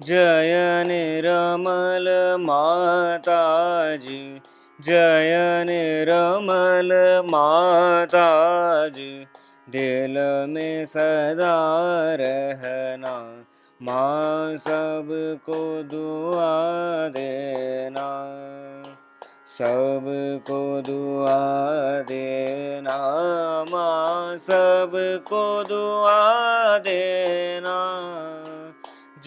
जय निरमल माता जी, जय निरमल माता जी। दिल में सदा रहना माँ, सबको दुआ देना। सबको दुआ देना माँ, सबको दुआ देना।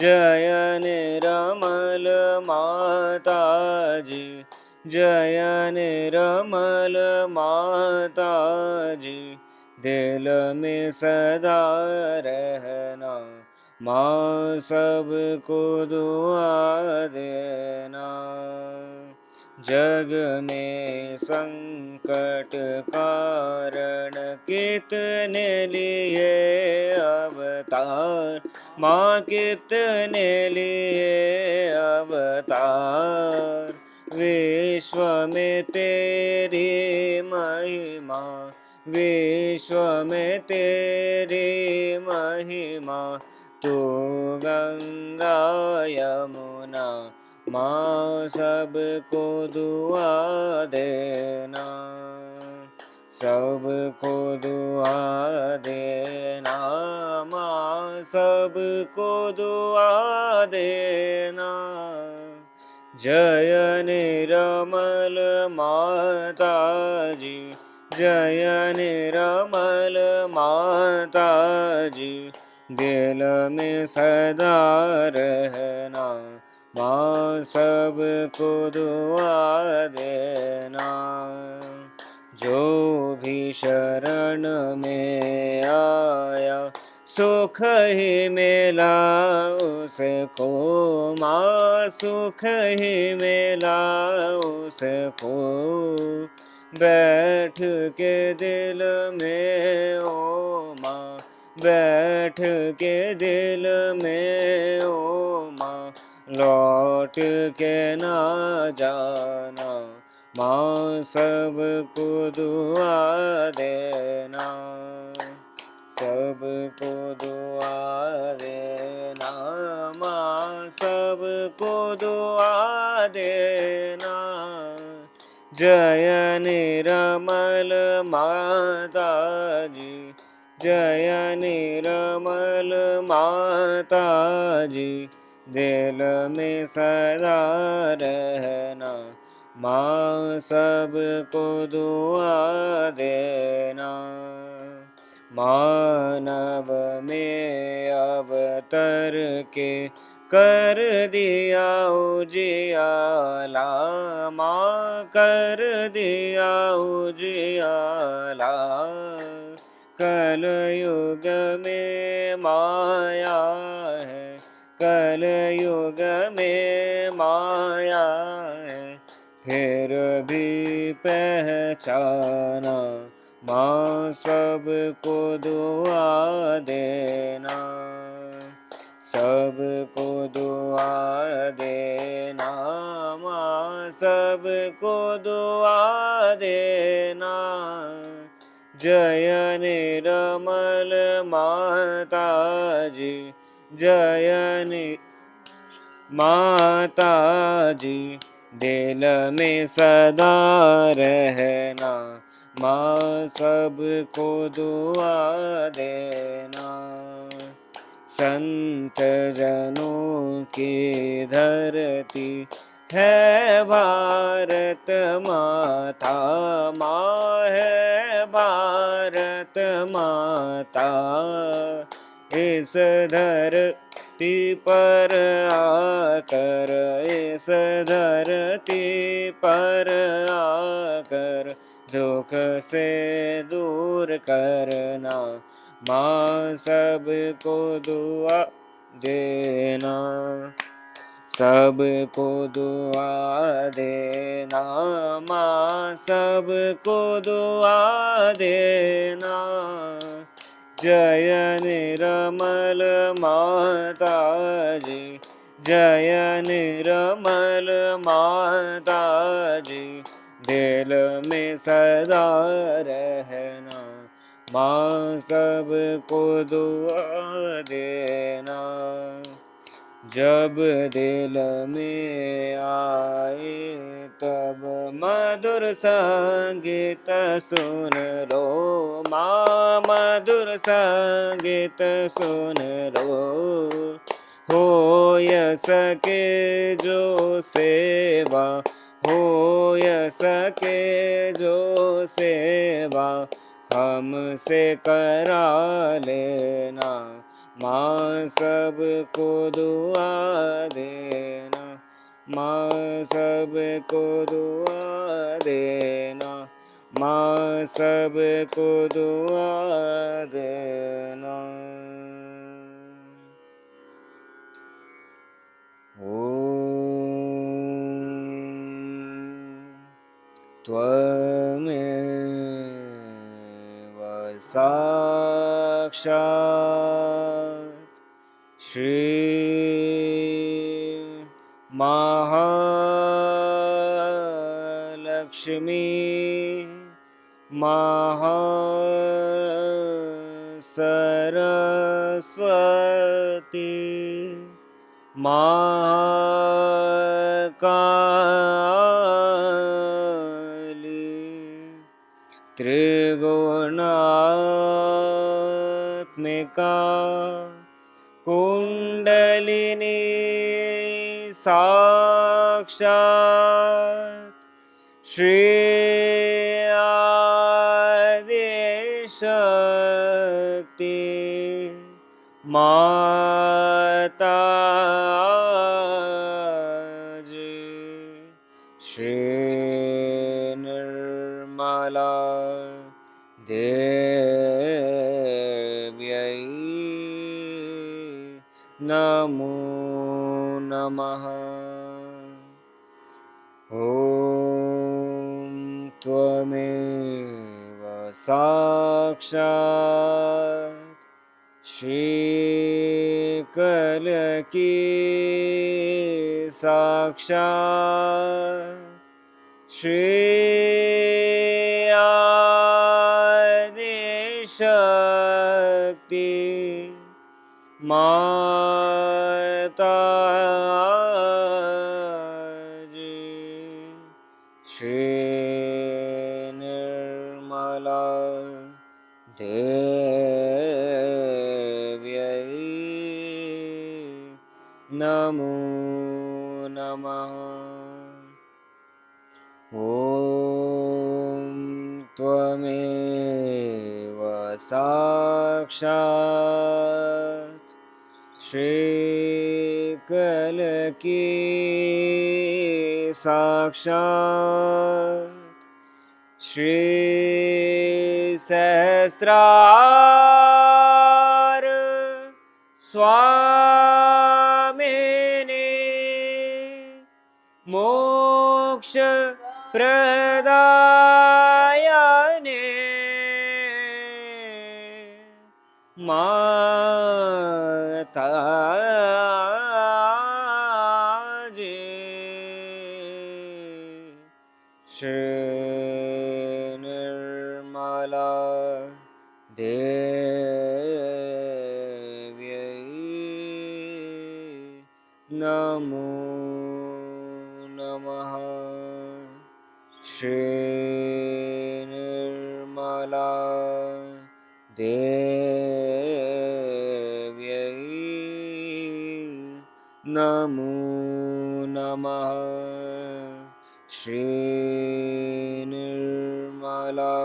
जय निरमल माता जी, जय निरमल माता जी। दिल में सदा रहना माँ, सबको दुआ देना। जग में संकट कारण कितने लिए अवतार माँ, कितने लिए अवतार। विश्व में तेरी महिमा, विश्व में तेरी महिमा। तू गंगा यमुना माँ, सबको दुआ देना। सबको दुआ देना माँ, सबको दुआ देना। जय निरमल माता जी, जय निरमल माता जी। दिल में सदा रहना माँ, सबको दुआ देना। जो भी शरण में आया सुख ही मिला उसको माँ, सुख ही मिला उसको। बैठ के दिल में ओ माँ, बैठ के दिल में ओ माँ। लौट के ना जाना माँ, सबको दुआ देना। सबको दुआ देना माँ, सबको दुआ देना। जय निरमल माता जी, जय निरमल माता जी, दिल में सदा रहना, माँ सबको दुआ देना। मानव में अवतर के कर दिया उजियाला, माँ कर दिया उजियाला। कल युग में माया है, कल युग में माया है, फिर भी पहचाना, माँ सबको दुआ देना, सबको दुआ देना, माँ सबको दुआ देना। जय निरमल माता जी, जय माता जी, दिल में सदा रहना, माँ सबको दुआ देना। संत जनों की धरती है भारत माता, माँ है भारत माता। इस धरती पर आकर, इस धरती पर आकर, दुख से दूर करना, माँ सबको दुआ देना, सबको दुआ देना, माँ सबको दुआ देना। जय निरमल माता जी, जय निरमल माता जी, दिल में सदा रहना, माँ सबको दुआ देना। जब दिल में आए तब मधुर संगीत सुन लो, माँ मधुर संगीत सुन लो। हो सके जो सेवा, हो सके जो सेवा, हमसे करा लेना, माँ सबको दुआ देना, माँ सबको दुआ देना, माँ सबको दुआ देना। त्वमेव साक्षात् श्री महालक्ष्मी महासरस्वती महाकाली त्रिगुणात्मिका कुंडलिनी साक्षात् श्री आदिशक्ति माता जी, श्री निर्मला देव्यै नमो नमः। ॐ त्वमेव साक्षात् श्रीकलकी साक्षात् श्री आदिशक्ति माता जी, श्री नमो नमः। ॐ त्वमेव साक्षात् श्रीकलकी साक्षात् श्रीसहस्रार स्वामिने मोक्ष प्रदायने माताजे श्री निर्मला देव्यै नमो नमः। श्री निर्मला देव्यै नमो नमः। श्री निर्मला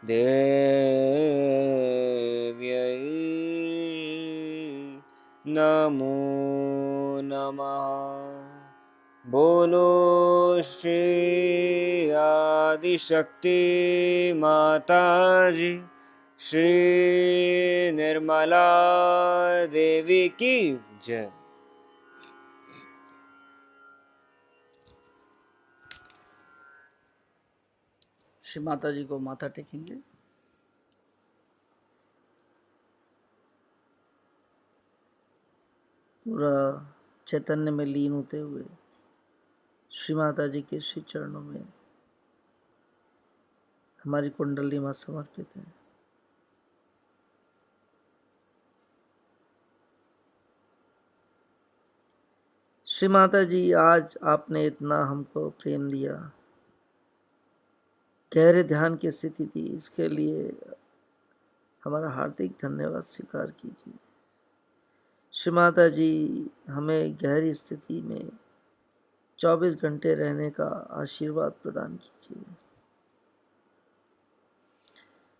देव्यै नमो नमः। बोलो श्री आदिशक्ति माता जी श्री निर्मला देवी की जय। श्री माता जी को माथा टेकेंगे। पूरा चैतन्य में लीन होते हुए श्री माता जी के श्री चरणों में हमारी कुंडली मां समर्पित है। श्री माता जी, आज आपने इतना हमको प्रेम दिया, गहरे ध्यान की स्थिति दी, इसके लिए हमारा हार्दिक धन्यवाद स्वीकार कीजिए। श्री माता जी, हमें गहरी स्थिति में 24 घंटे रहने का आशीर्वाद प्रदान कीजिए।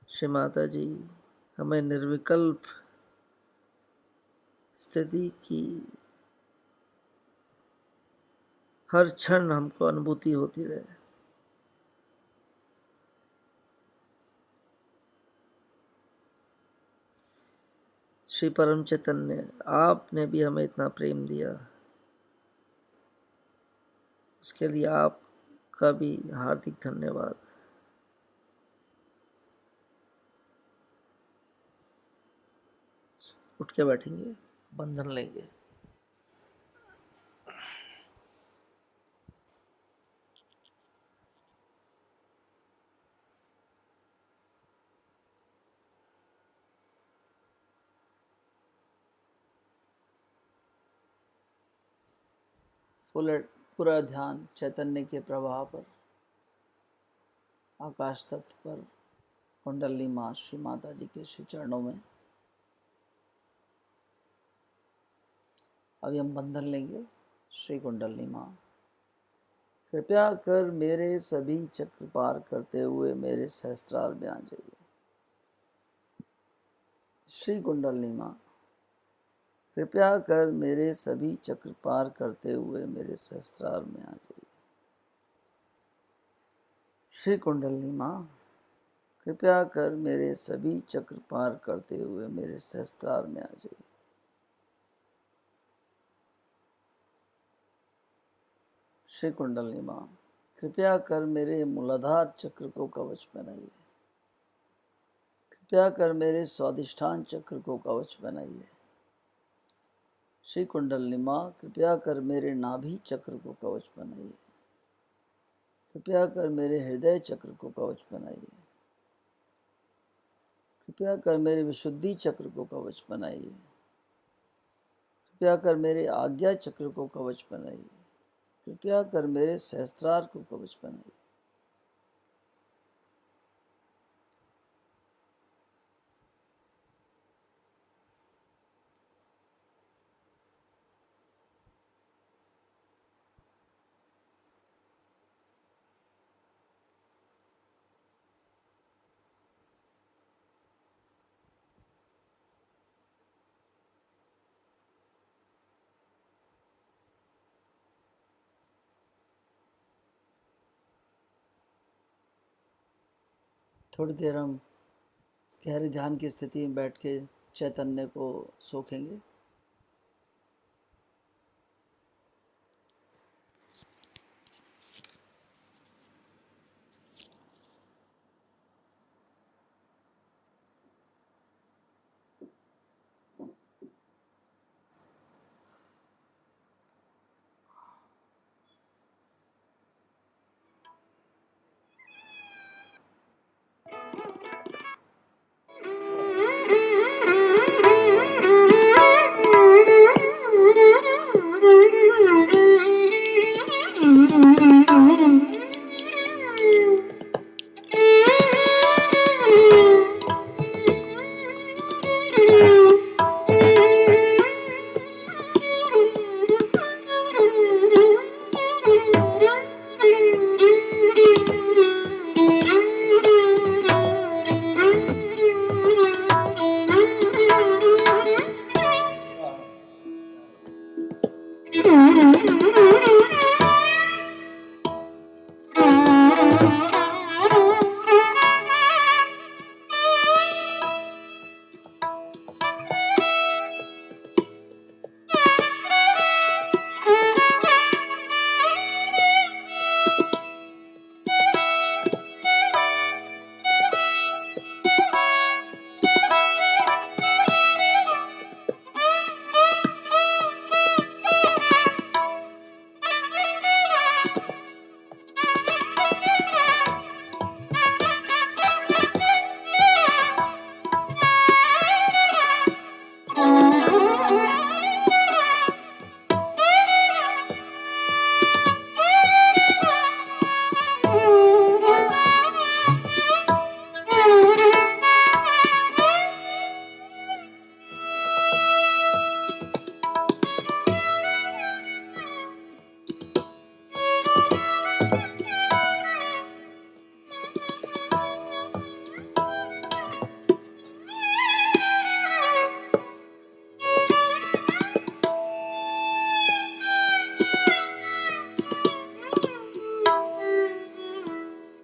श्री माता जी, हमें निर्विकल्प स्थिति की हर क्षण हमको अनुभूति होती रहे। श्री परम चैतन्य, आपने भी हमें इतना प्रेम दिया, इसके लिए आपका भी हार्दिक धन्यवाद। उठ के बैठेंगे, बंधन लेंगे। पूरा ध्यान चैतन्य के प्रवाह पर, आकाश तत्व पर, कुंडली मां श्री माता जी के श्री चरणों में। अभी हम बंधन लेंगे। श्री कुंडली मां, कृपया कर मेरे सभी चक्र पार करते हुए मेरे सहस्त्रार में आ जाइए। श्री कुंडली मां, कृपया कर मेरे सभी चक्र पार करते हुए मेरे सहस्त्रार में आ जाइए। श्री कुंडली मां, कृपया कर मेरे सभी चक्र पार करते हुए मेरे सहस्त्रार में आ जाइए। श्री कुंडली मां, कृपया कर मेरे मूलाधार चक्र को कवच बनाइए। कृपया कर मेरे स्वादिष्ठान चक्र को कवच बनाइए। श्री कुंडली मां, कृपया कर मेरे नाभि चक्र को कवच बनाइए। कृपया कर मेरे हृदय चक्र को कवच बनाइए। कृपया कर मेरे विशुद्धि चक्र को कवच बनाइए। कृपया कर मेरे आज्ञा चक्र को कवच बनाइए। कृपया कर मेरे सहस्त्रार को कवच बनाइए। थोड़ी देर हम गहरी ध्यान की स्थिति में बैठ के चैतन्य को सोखेंगे।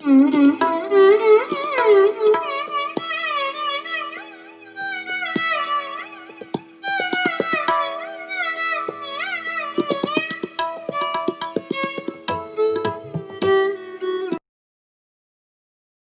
Mm-hmm.